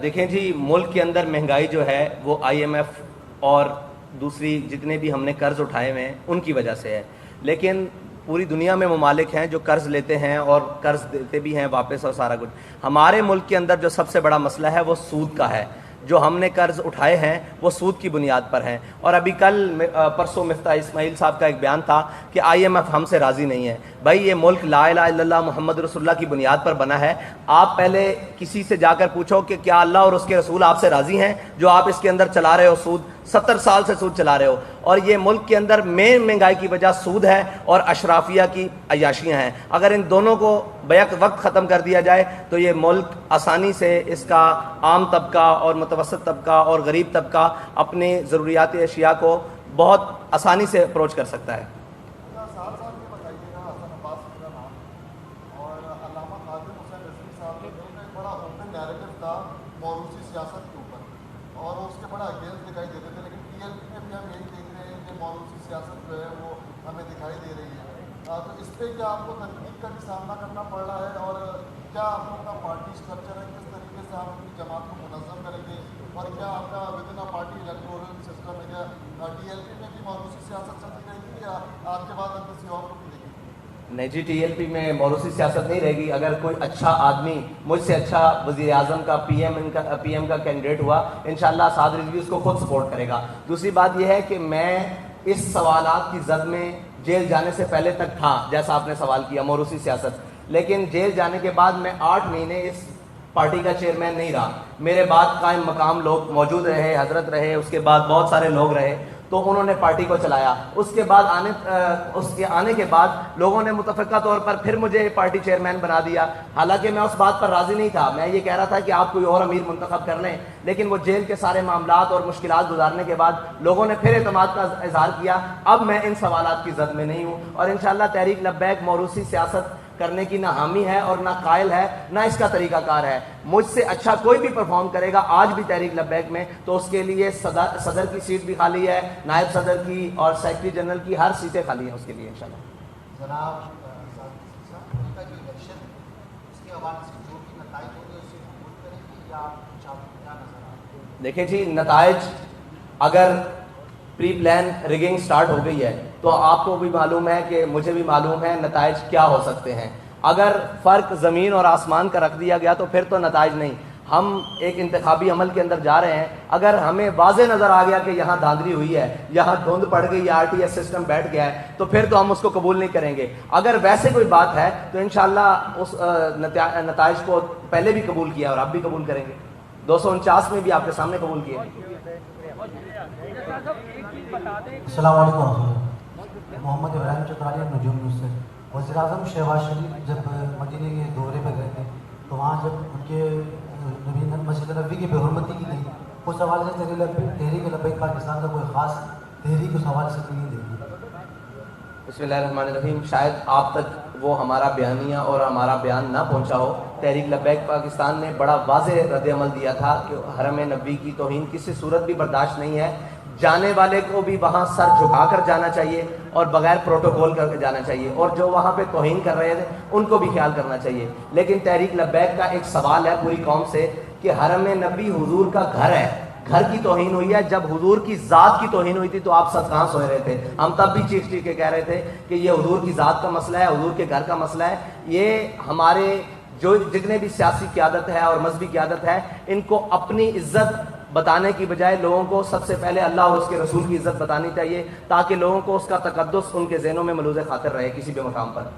देखें जी, मुल्क के अंदर महंगाई जो है वो IMF और दूसरी जितने भी हमने कर्ज उठाए हुए हैं उनकी वजह से है। लेकिन पूरी दुनिया में ममालिक हैं जो कर्ज लेते हैं और कर्ज देते भी हैं वापस और सारा कुछ। हमारे मुल्क के अंदर जो सबसे बड़ा मसला है वो सूद का है। जो हमने कर्ज उठाए हैं वो सूद की बुनियाद पर हैं। और अभी कल परसों मिफ्ता इस्माइल साहब का एक बयान था कि IMF हमसे राज़ी नहीं है। भाई, ये मुल्क ला इलाहा इल्लल्लाह मुहम्मद रसूलुल्लाह की बुनियाद पर बना है। आप पहले किसी से जाकर पूछो कि क्या अल्लाह और उसके रसूल आपसे राज़ी हैं? जो आप इसके अंदर चला रहे हो सूद, 70 साल से सूद चला रहे हो। और ये मुल्क के अंदर मेन महंगाई की वजह सूद है और अशराफिया की अयाशियाँ हैं। अगर इन दोनों को बैक वक्त ख़त्म कर दिया जाए तो ये मुल्क आसानी से इसका आम तबका और मुतवसत तबका और गरीब तबका अपनी ज़रूरियात अशिया को बहुत आसानी से अप्रोच कर सकता है। मौरूसी सियासत के ऊपर और उसके बड़ा अगेंस्ट दिखाई देते थे, लेकिन TLP में भी हम यही देख रहे हैं कि मौरूसी सियासत जो है वो हमें दिखाई दे रही है। तो इस पर क्या आपको तकनीक का भी सामना करना पड़ रहा है और क्या आप लोगों का पार्टी स्ट्रक्चर है, किस तरीके से आप अपनी जमात को मुनज़्ज़म करेंगे और क्या आपका with in party electoral system है? क्या TLP में भी मौरूसी सियासत चलती रहेगी या आपके बाद हम किसी और को भी देखेंगे? नहीं जी, TLP में मौरूसी सियासत नहीं रहेगी। अगर कोई अच्छा आदमी मुझसे अच्छा वज़ीर आज़म का PM का कैंडिडेट हुआ, इंशाअल्लाह साद रिजवी उसको खुद सपोर्ट करेगा। दूसरी बात यह है कि मैं इस सवालात की जद में जेल जाने से पहले तक था, जैसा आपने सवाल किया मौरूसी सियासत, लेकिन जेल जाने के बाद मैं 8 महीने इस पार्टी का चेयरमैन नहीं रहा। मेरे बाद कायम मकाम लोग मौजूद रहे, हजरत रहे, उसके बाद बहुत सारे लोग रहे, तो उन्होंने पार्टी को चलाया। उसके बाद उसके आने के बाद लोगों ने मुतफ़क़ा तौर पर फिर मुझे पार्टी चेयरमैन बना दिया। हालांकि मैं उस बात पर राज़ी नहीं था, मैं ये कह रहा था कि आप कोई और अमीर मुंतखब कर लें, लेकिन वो जेल के सारे मामलात और मुश्किलात गुजारने के बाद लोगों ने फिर एतमाद का इजहार किया। अब मैं इन सवालात की जद में नहीं हूँ और इंशाअल्लाह तहरीक लब्बैक मौरूसी सियासत करने की ना हामी है और ना कायल है, ना इसका तरीकाकार है। मुझसे अच्छा कोई भी परफॉर्म करेगा आज भी तहरीक लब्बैक में, तो उसके लिए सदर की सीट भी खाली है, नायब सदर की और सेक्रेटरी जनरल की हर सीटें खाली हैं उसके लिए इंशाल्लाह। जनाब का जो इलेक्शन उसके हवाले से जो भी नताइज होंगे उससे कबूल करेंगे या क्या नजर आ रहा है? देखिए जी, नताइज अगर प्री प्लान रिगिंग स्टार्ट हो गई है तो आपको भी मालूम है कि मुझे भी मालूम है नताइज क्या हो सकते हैं। अगर फ़र्क ज़मीन और आसमान का रख दिया गया तो फिर तो नताइज नहीं। हम एक इंतखाबी अमल के अंदर जा रहे हैं, अगर हमें वाज़े नज़र आ गया कि यहाँ धांधली हुई है, यहाँ धुंध पड़ गई, RTS सिस्टम बैठ गया है, तो फिर तो हम उसको कबूल नहीं करेंगे। अगर वैसे कोई बात है तो इंशाअल्लाह उस नताइज को पहले भी कबूल किया और अब भी कबूल करेंगे। 249 में भी आपके सामने कबूल किए। अस्सलाम वालेकुम। मोहम्मद इब्राहिम चतराली नजूम न्यूज़ से। वज़ीर आज़म शहबाज शरीफ जब मदीने के दौरे पर गए थे तो वहाँ जब उनके मस्जिद नबी की बेहुरमती की गई, उस हवाले से तहरीक लब्बैक पाकिस्तान का कोई ख़ास तहरीक उस हवाले से नहीं देखी। बिस्मिल्लाहिर्रहमानिर्रहीम। शायद आप तक वो हमारा बयानिया और हमारा बयान ना पहुँचा हो। तहरीक लब्बैक पाकिस्तान ने बड़ा वाज़ेह रद्द-ए-अमल दिया था कि हरम नबी की तौहीन किसी सूरत भी बर्दाश्त नहीं है। जाने वाले को भी वहाँ सर झुका कर जाना चाहिए और बगैर प्रोटोकॉल करके जाना चाहिए, और जो वहाँ पे तौहीन कर रहे थे उनको भी ख्याल करना चाहिए। लेकिन तहरीक लब्बैक का एक सवाल है पूरी कौम से कि हरम नबी हुजूर का घर है, घर की तौहीन हुई है। जब हुजूर की ज़ात की तौहीन हुई थी तो आप सब कहाँ सोए रहे थे? हम तब भी चीख चीख के कह रहे थे कि ये हुजूर की ज़ात का मसला है, हुजूर के घर का मसला है। ये हमारे जो जितने भी सियासी क़यादत है और मजहबी क़यादत है, इनको अपनी इज्जत बताने की बजाय लोगों को सबसे पहले अल्लाह और उसके रसूल की इज्जत बतानी चाहिए, ताकि लोगों को उसका तकद्दुस उनके ज़हनों में मलूज़ खातिर रहे किसी भी मकाम पर।